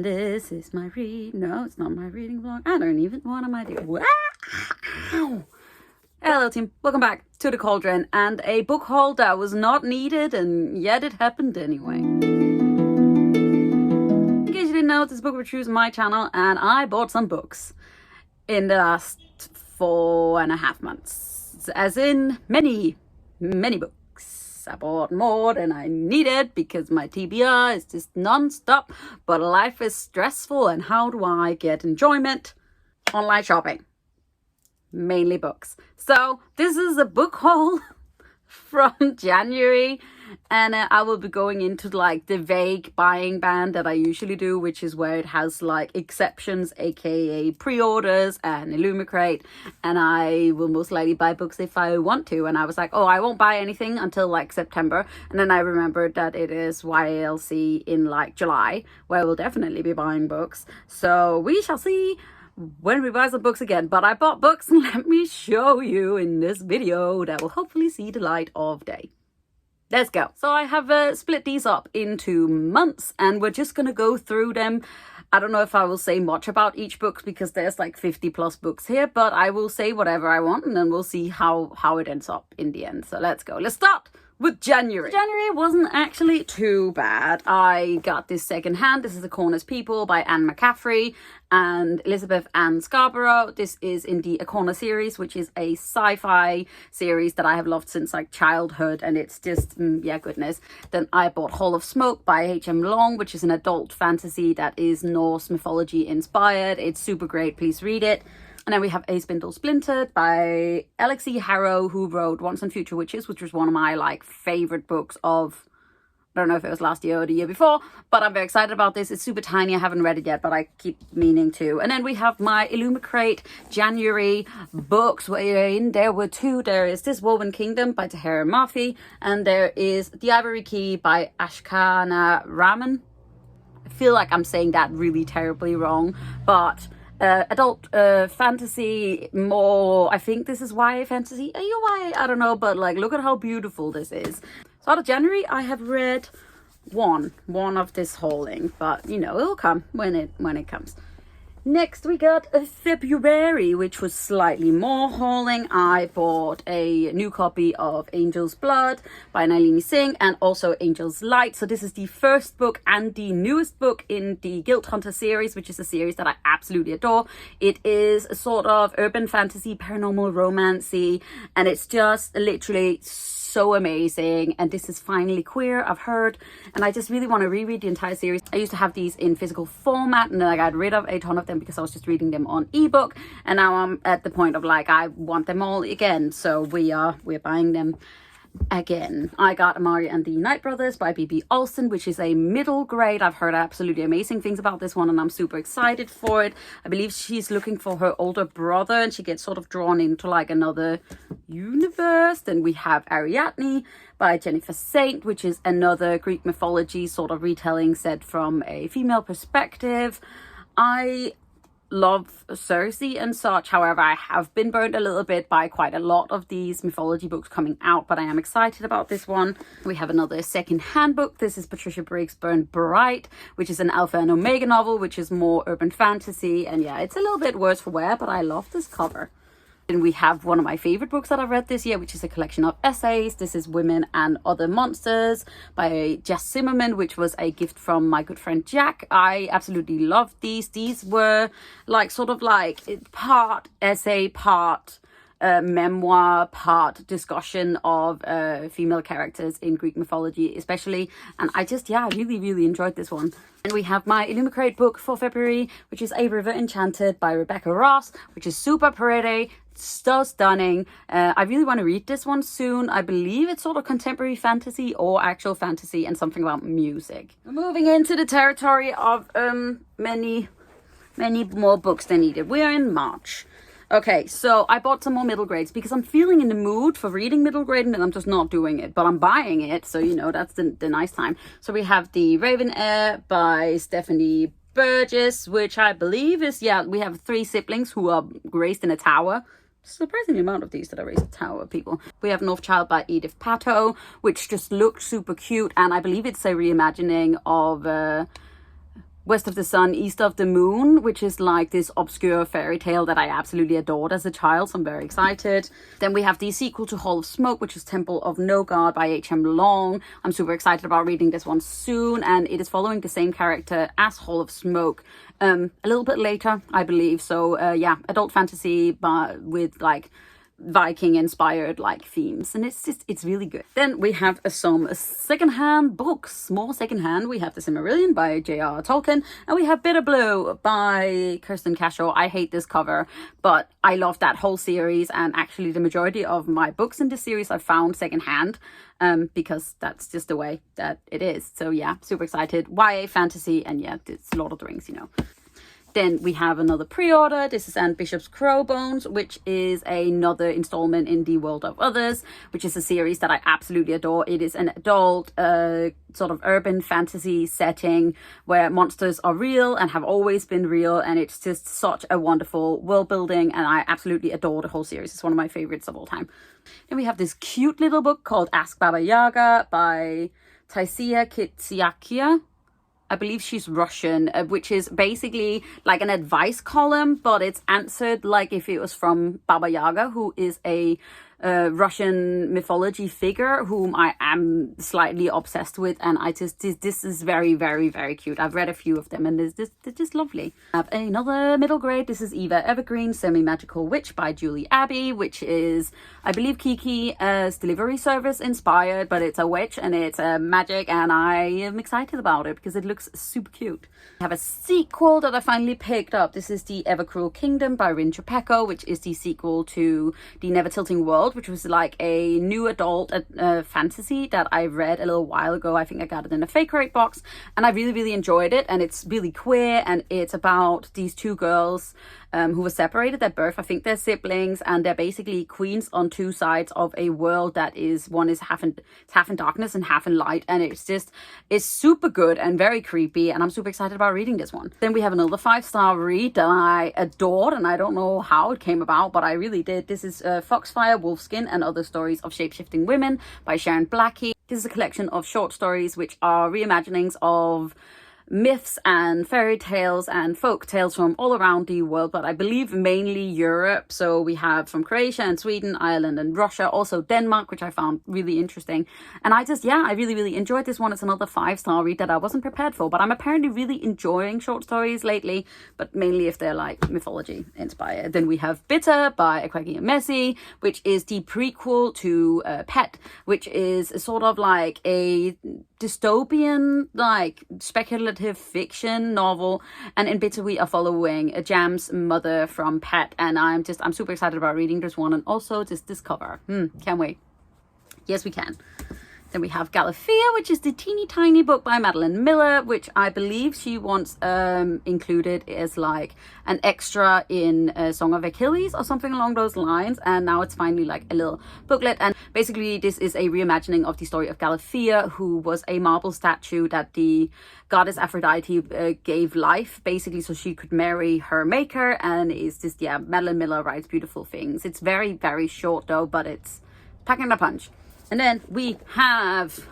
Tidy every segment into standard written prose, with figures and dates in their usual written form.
this is my read. No, it's not my reading vlog. I don't even. What am I doing? Wow. Hello team, welcome back to the cauldron and a book haul that was not needed and yet it happened anyway. In case you didn't know, this is Bookwitchreviews, my channel, and I bought some books in the last 4.5 months. As in many books. I bought more than I needed because my TBR is just non-stop, but life is stressful, and how do I get enjoyment? Online shopping. Mainly books. So this is a book haul from January, and I will be going into like the vague buying band that I usually do, which is where it has like exceptions, aka pre-orders and Illumicrate, and I will most likely buy books if I want to. And I was like, oh, I won't buy anything until like September, and then I remembered that it is YALC in like July, where I will definitely be buying books. So we shall see when we buy some books again. But I bought books, and let me show you in this video that will hopefully see the light of day. Let's go. So I have split these up into months, and we're just gonna go through them. I don't know if I will say much about each book because there's like 50 plus books here, but I will say whatever I want, and then we'll see how it ends up in the end. So let's go. Let's start with January. January wasn't actually too bad. I got this secondhand. This is The Corner's People by Anne McCaffrey and Elizabeth Ann Scarborough. This is in the A Corner series, which is a sci-fi series that I have loved since like childhood, and it's just, yeah, goodness. Then I bought Hall of Smoke by H.M. Long, which is an adult fantasy that is Norse mythology inspired. It's super great. Please read it. And then we have A Spindle Splintered by Alexi Harrow, who wrote Once and Future Witches, which was one of my like favorite books of, I don't know if it was last year or the year before, but I'm very excited about this. It's super tiny. I haven't read it yet, but I keep meaning to. And then we have my Illumicrate January books, wherein there were two. There is This Woven Kingdom by Tahira Mafi, and there is The Ivory Key by Ashkana Raman. I feel like I'm saying that really terribly wrong, but adult fantasy, more, I think this is YA fantasy. Are you YA? I don't know, but like, look at how beautiful this is. So out of January, I have read one of this hauling, but you know, it'll come when it comes. Next, we got a February, which was slightly more hauling. I bought a new copy of Angel's Blood by Nalini Singh, and also Angel's Light. So this is the first book and the newest book in the Guild Hunter series, which is a series that I absolutely adore. It is a sort of urban fantasy, paranormal romancy, and it's just literally so amazing. And this is finally queer, I've heard, and I just really want to reread the entire series. I used to have these in physical format, and then I got rid of a ton of them because I was just reading them on ebook, and now I'm at the point of like, I want them all again, so we're buying them again. I got Amari and the Night Brothers by B.B. Alston, which is a middle grade. I've heard absolutely amazing things about this one, and I'm super excited for it. I believe she's looking for her older brother, and she gets sort of drawn into like another universe. Then we have Ariatney by Jennifer Saint, which is another Greek mythology sort of retelling set from a female perspective. I love Circe and such. However, I have been burned a little bit by quite a lot of these mythology books coming out, but I am excited about this one. We have another second-hand book. This is Patricia Briggs' Burn Bright, which is an Alpha and Omega novel, which is more urban fantasy, and yeah, it's a little bit worse for wear, but I love this cover. And we have one of my favorite books that I've read this year, which is a collection of essays. This is Women and Other Monsters by Jess Zimmerman, which was a gift from my good friend Jack. I absolutely loved these. These were like sort of like part essay, part memoir, part discussion of female characters in Greek mythology especially, and I just, yeah, I really enjoyed this one. And we have my Illumicrate book for February, which is A River Enchanted by Rebecca Ross, which is super pretty, so stunning. I really want to read this one soon. I believe it's sort of contemporary fantasy or actual fantasy and something about music. Moving into the territory of many more books than needed. We are in March. Okay, so I bought some more middle grades because I'm feeling in the mood for reading middle grade, and I'm just not doing it, but I'm buying it, so you know, that's the nice time. So we have The Raven Heir by Stephanie Burgess, which I believe is, yeah, we have 3 siblings who are raised in a tower. Surprising amount of these that are raised in a tower, people. We have North Child by Edith Pato, which just looks super cute, and I believe it's a reimagining of West of the Sun, East of the Moon, which is like this obscure fairy tale that I absolutely adored as a child, so I'm very excited. Then we have the sequel to Hall of Smoke, which is Temple of No God by H.M. Long. I'm super excited about reading this one soon, and it is following the same character as Hall of Smoke a little bit later, I believe. So yeah, adult fantasy, but with like Viking inspired like themes, and it's really good. Then we have some secondhand books, more secondhand. We have The Silmarillion by J.R. Tolkien, and we have Bitter Blue by Kirsten Cashel. I hate this cover, but I love that whole series, and actually the majority of my books in this series I found secondhand, because that's just the way that it is. So yeah, super excited. YA fantasy, and yeah, it's Lord of the Rings, you know. Then we have another pre-order. This is Anne Bishop's Crowbones, which is another installment in The World of Others, which is a series that I absolutely adore. It is an adult sort of urban fantasy setting where monsters are real and have always been real, and it's just such a wonderful world building, and I absolutely adore the whole series. It's one of my favorites of all time. Then we have this cute little book called Ask Baba Yaga by Taisia Kitsiakia. I believe she's Russian, which is basically like an advice column, but it's answered like if it was from Baba Yaga, who is a Russian mythology figure whom I am slightly obsessed with, and I just this is very, very, very cute. I've read a few of them, and they're just lovely. I have another middle grade. This is Eva Evergreen, Semi-Magical Witch by Julie Abbey, which is, I believe, Kiki's delivery service inspired, but it's a witch and it's magic, and I am excited about it because it looks super cute. I have a sequel that I finally picked up. This is The Evercruel Kingdom by Rin Chupeco, which is the sequel to The Never Tilting World, which was like a new adult fantasy that I read a little while ago. I think I got it in a fake rate box, and I really, really enjoyed it. And it's really queer, and it's about these two girls who were separated at birth. I think they're siblings, and they're basically queens on two sides of a world that is, one is half in darkness and half in light, and it's super good and very creepy, and I'm super excited about reading this one. Then we have another 5-star read that I adored, and I don't know how it came about, but I really did. This is Foxfire, Wolfskin, and Other Stories of Shapeshifting Women by Sharon Blackie. This is a collection of short stories which are reimaginings of myths and fairy tales and folk tales from all around the world, but I believe mainly Europe. So we have from Croatia and Sweden, Ireland and Russia, also Denmark, which I found really interesting. And I really, really enjoyed this one. It's another 5-star read that I wasn't prepared for, but I'm apparently really enjoying short stories lately, but mainly if they're like mythology inspired. Then we have Bitter by Akwagi Messi, which is the prequel to Pet, which is sort of like a dystopian, like speculative fiction novel, and in Bitter we are following Jam's mother from Pet, and I'm super excited about reading this one, and also just this cover. Can't wait. Yes, we can. Then we have Galathea, which is the teeny tiny book by Madeline Miller, which I believe she once included as like an extra in Song of Achilles or something along those lines, and now it's finally like a little booklet. And basically this is a reimagining of the story of Galathea, who was a marble statue that the goddess Aphrodite gave life, basically, so she could marry her maker. And it's just, yeah, Madeline Miller writes beautiful things. It's very, very short though, but it's packing a punch. And then we have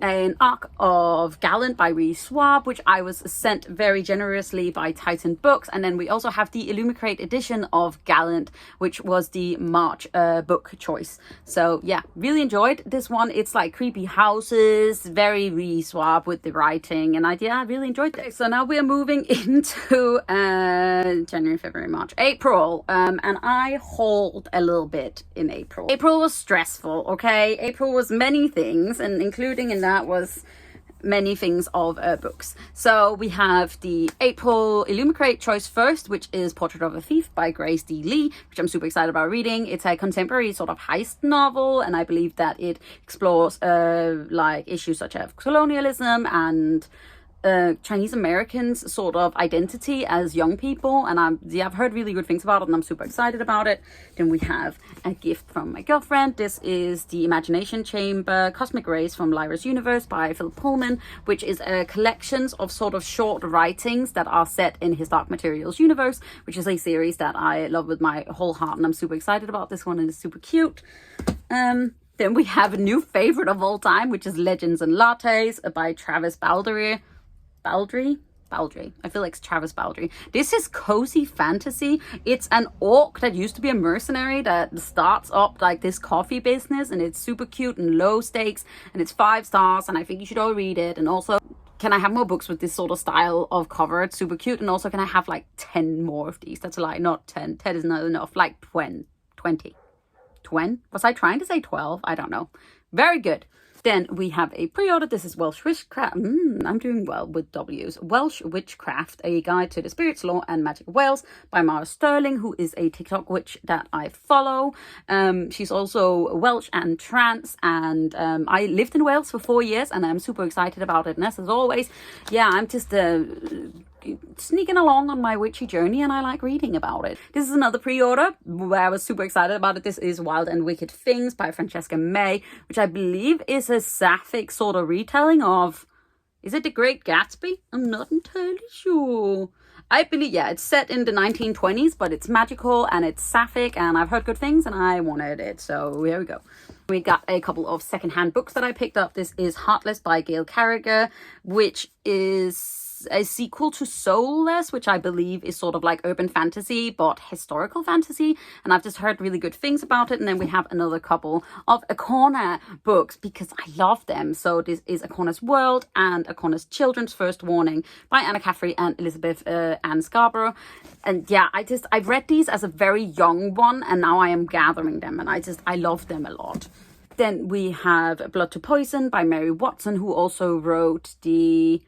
an arc of Gallant by Ree Swab, which I was sent very generously by Titan Books. And then we also have the Illumicrate edition of Gallant, which was the March book choice. So yeah, really enjoyed this one. It's like creepy houses, very Ree Swab with the writing, and I really enjoyed it. So now we are moving into January, February, March, April, and I hauled a little bit in April. April was stressful, okay? April was many things, and including in that was many things of books. So we have the April Illumicrate choice first, which is Portrait of a Thief by Grace D. Lee, which I'm super excited about reading. It's a contemporary sort of heist novel, and I believe that it explores like issues such as colonialism and Chinese Americans sort of identity as young people, and I've heard really good things about it, and I'm super excited about it. Then we have A Gift from My Girlfriend. This is The Imagination Chamber Cosmic Rays from Lyra's Universe by Philip Pullman, which is a collection of sort of short writings that are set in his Dark Materials universe, which is a series that I love with my whole heart, and I'm super excited about this one, and it's super cute. Then we have a new favorite of all time, which is Legends and Lattes by Travis Baldry. Baldry. I feel like it's Travis Baldry. This is cozy fantasy. It's an orc that used to be a mercenary that starts up like this coffee business, and it's super cute and low stakes, and it's 5 stars, and I think you should all read it. And also, can I have more books with this sort of style of cover? It's super cute. And also, can I have like 10 more of these? That's a lie. Not 10. 10 is not enough. Like 20. 20? Was I trying to say 12? I don't know. Very good. Then we have a pre-order. This is Welsh Witchcraft. I'm doing well with W's. Welsh Witchcraft, a guide to the spirits, law, and magic of Wales by Mara Sterling, who is a TikTok witch that I follow. She's also Welsh and trans, and I lived in Wales for 4 years, and I'm super excited about it. And as always, yeah, I'm just sneaking along on my witchy journey, and I like reading about it. This is another pre-order where I was super excited about it. This is Wild and Wicked Things by Francesca May, which I believe is a sapphic sort of retelling of, is it The Great Gatsby? I'm not entirely sure. I believe, yeah, it's set in the 1920s, but it's magical and it's sapphic, and I've heard good things and I wanted it, so here we go. We got a couple of secondhand books that I picked up. This is Heartless by Gail Carriger, which is a sequel to Soulless, which I believe is sort of like urban fantasy but historical fantasy, and I've just heard really good things about it. And then we have another couple of Acorna books because I love them. So this is Acorna's World and Acorna's Children's First Warning by Anna Caffrey and Elizabeth Ann Scarborough. And yeah, I've read these as a very young one, and now I am gathering them, and I love them a lot. Then we have Blood to Poison by Mary Watson, who also wrote the,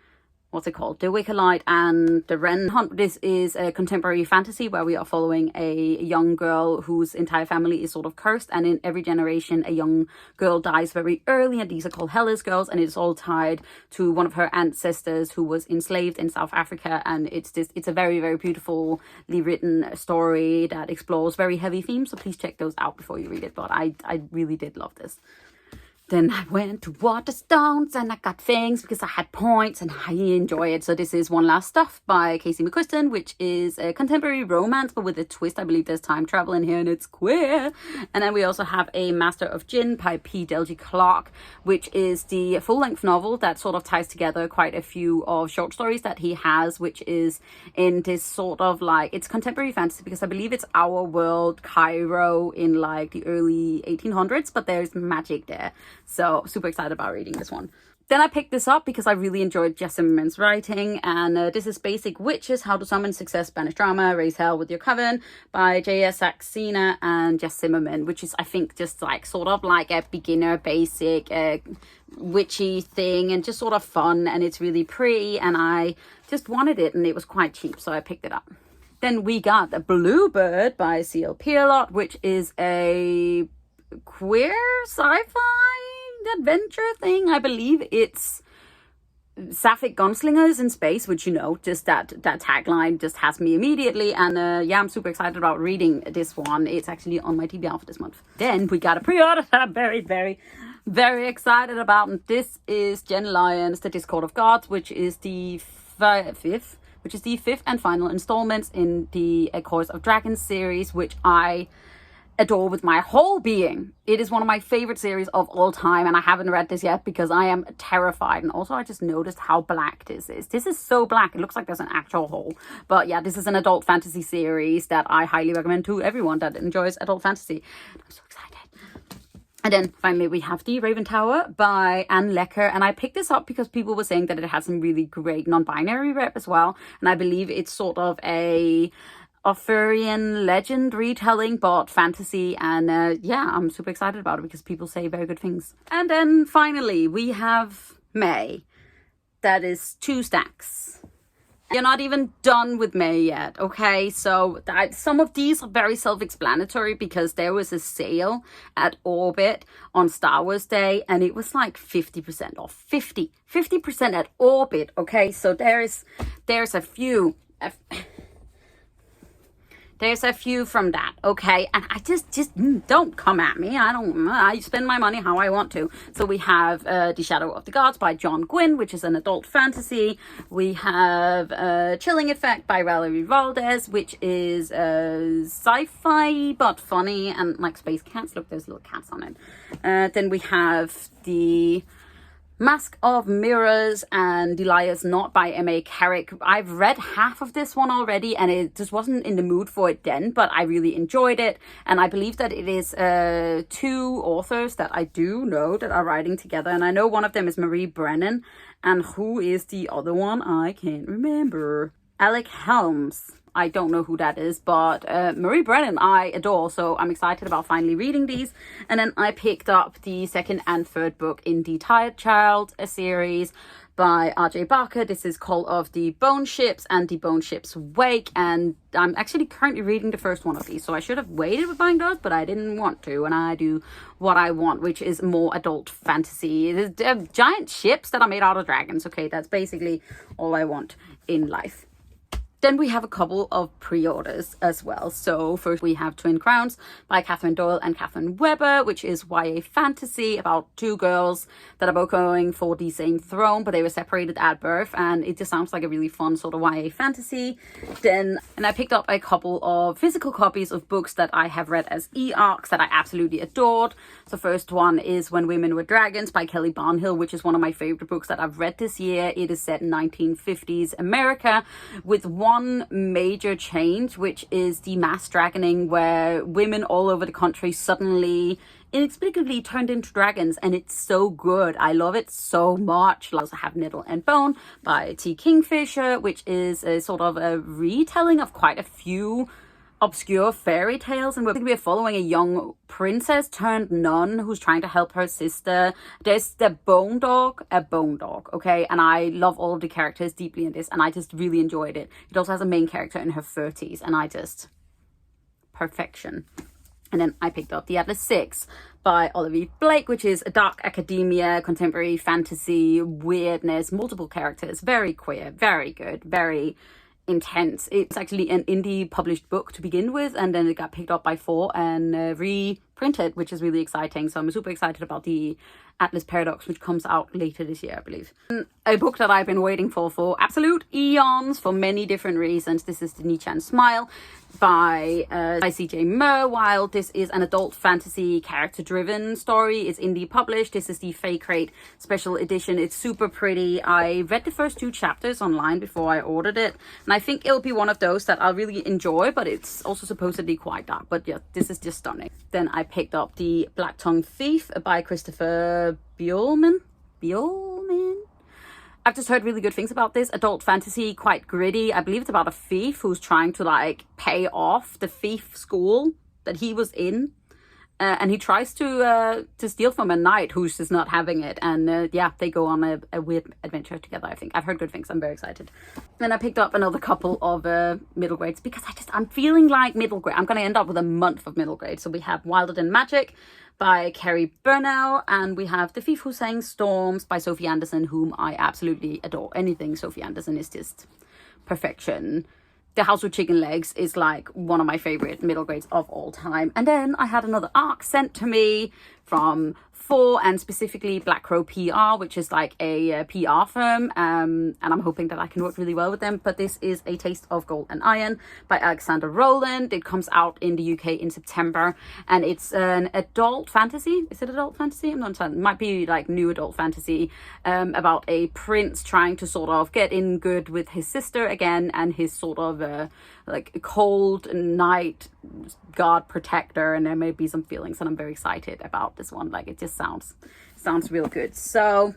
what's it called? The Wicker Light and the Wren Hunt. This is a contemporary fantasy where we are following a young girl whose entire family is sort of cursed, and in every generation a young girl dies very early, and these are called Hellas girls, and it's all tied to one of her ancestors who was enslaved in South Africa. And it's a very, very beautifully written story that explores very heavy themes, so please check those out before you read it. But I really did love this. Then I went to Waterstones and I got things because I had points and I enjoy it. So this is One Last Stuff by Casey McQuiston, which is a contemporary romance, but with a twist. I believe there's time travel in here and it's queer. And then we also have A Master of Gin by P. Delgy Clark, which is the full-length novel that sort of ties together quite a few of short stories that he has, which is in this sort of like, it's contemporary fantasy because I believe it's our world, Cairo, in like the early 1800s, but there's magic there. So super excited about reading this one. Then I picked this up because I really enjoyed Jess Zimmerman's writing, and this is Basic Witches, How to Summon Success Spanish Drama, Raise Hell with Your Coven by J.S. Saxena and Jess Zimmerman, which is, I think, just like sort of like a beginner basic witchy thing, and just sort of fun, and it's really pretty, and I just wanted it, and it was quite cheap, so I picked it up. Then we got The Bluebird by C.L. Pierlot, which is a queer sci-fi adventure thing. I believe it's sapphic gunslingers in space, which, you know, just that tagline just has me immediately. And yeah, I'm super excited about reading this one. It's actually on my TBR for this month. Then we got a pre-order that I'm very, very, very excited about, and this is Jen Lyons, The Discord of Gods, which is the fifth and final installments in the A Chorus of Dragons series, which I adore with my whole being. It is one of my favorite series of all time, and I haven't read this yet because I am terrified. And also I just noticed how black this is. This is so black, it looks like there's an actual hole. But yeah, this is an adult fantasy series that I highly recommend to everyone that enjoys adult fantasy. I'm so excited. And then finally we have The Raven Tower by Anne Lecker, and I picked this up because people were saying that it has some really great non-binary rep as well, and I believe it's sort of a Arthurian legend retelling, but fantasy, and yeah, I'm super excited about it because people say very good things. And then finally we have May. That is 2 stacks. You're not even done with May yet, okay? So some of these are very self-explanatory because there was a sale at Orbit on Star Wars Day, and it was like 50% off. 50% at Orbit, okay? So there's a few from that, okay? And I just don't come at me. I spend my money how I want to. So we have The Shadow of the Gods by John Gwynne, which is an adult fantasy. We have Chilling Effect by Valerie Valdez, which is sci-fi but funny, and like space cats. Look, there's little cats on it. Then we have the Mask of Mirrors and Elias Not by M.A. Carrick. I've read half of this one already and it just wasn't in the mood for it then, but I really enjoyed it. And I believe that it is two authors that I do know that are writing together. And I know one of them is Marie Brennan. And who is the other one? I can't remember. Alec Helms. I don't know who that is, but Marie Brennan I adore, so I'm excited about finally reading these. And then I picked up the second and third book in the Untitled Chapter, a series by R.J. Barker. This is Call of the Bone Ships and the Bone Ships Wake, and I'm actually currently reading the first one of these, so I should have waited with buying those, but I didn't want to, and I do what I want, which is more adult fantasy. There's giant ships that are made out of dragons. Okay, that's basically all I want in life. Then we have a couple of pre-orders as well. So first we have Twin Crowns by Catherine Doyle and Catherine Weber, which is YA fantasy about two girls that are both going for the same throne, but they were separated at birth, and it just sounds like a really fun sort of YA fantasy. And I picked up a couple of physical copies of books that I have read as e-arcs that I absolutely adored. So first one is When Women Were Dragons by Kelly Barnhill, which is one of my favorite books that I've read this year. It is set in 1950s America with one major change, which is the mass dragoning, where women all over the country suddenly inexplicably turned into dragons, and it's so good. I love it so much. I also have Nettle and Bone by T. Kingfisher, which is a sort of a retelling of quite a few obscure fairy tales, and we're following a young princess turned nun who's trying to help her sister. There's the bone dog, okay, and I love all of the characters deeply in this, and I just really enjoyed it. It also has a main character in her 30s, and I just perfection. And then I picked up The Atlas 6 by Olivia Blake, which is a dark academia, contemporary fantasy, weirdness, multiple characters, very queer, very good, very intense. It's actually an indie published book to begin with, and then it got picked up by 4 and reprinted, which is really exciting. So I'm super excited about the Atlas Paradox, which comes out later this year, I believe. A book that I've been waiting for absolute eons for many different reasons. This is The Nichan Smile by C.J. Murr. While this is an adult fantasy character-driven story, it's indie published. This is the Fake Rate special edition. It's super pretty. I read the first 2 chapters online before I ordered it, and I think it'll be one of those that I'll really enjoy, but it's also supposedly quite dark. But yeah, this is just stunning. Then I picked up The Black Tongue Thief by Christopher Buehlman. I've just heard really good things about this. Adult fantasy, quite gritty. I believe it's about a thief who's trying to like pay off the thief school that he was in. And he tries to steal from a knight who's just not having it. And yeah, they go on a weird adventure together, I think. I've heard good things. I'm very excited. Then I picked up another couple of middle grades because I'm feeling like middle grade. I'm going to end up with a month of middle grade. So we have Wilder Than Magic by Carrie Burnell, and we have The Thief Who Sang Storms by Sophie Anderson, whom I absolutely adore. Anything Sophie Anderson is just perfection. The House with Chicken Legs is like one of my favorite middle grades of all time. And then I had another arc sent to me from 4, and specifically Black Crow PR, which is like a PR firm, and I'm hoping that I can work really well with them. But this is A Taste of Gold and Iron by Alexander Rowland. It comes out in the UK in September, and it's an adult fantasy. Is it adult fantasy? I'm not sure. It might be like new adult fantasy about a prince trying to sort of get in good with his sister again, and his sort of like cold knight god protector, and there may be some feelings, and I'm very excited about this one. Like, it just sounds real good. So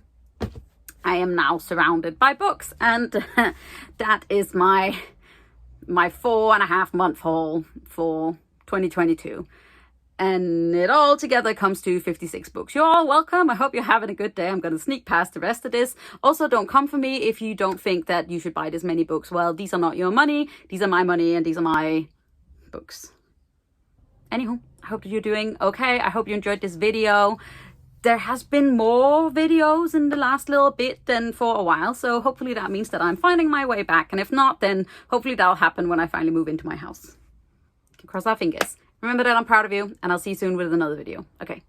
I am now surrounded by books, and that is my 4.5 month haul for 2022, and it all together comes to 56 books. You're all welcome. I hope you're having a good day. I'm going to sneak past the rest of this. Also, don't come for me if you don't think that you should buy this many books. Well, these are not your money. These are my money, and these are my books. Anywho, I hope that you're doing okay. I hope you enjoyed this video. There has been more videos in the last little bit than for a while, so hopefully that means that I'm finding my way back, and if not, then hopefully that'll happen when I finally move into my house. Cross our fingers. Remember that I'm proud of you, and I'll see you soon with another video. Okay.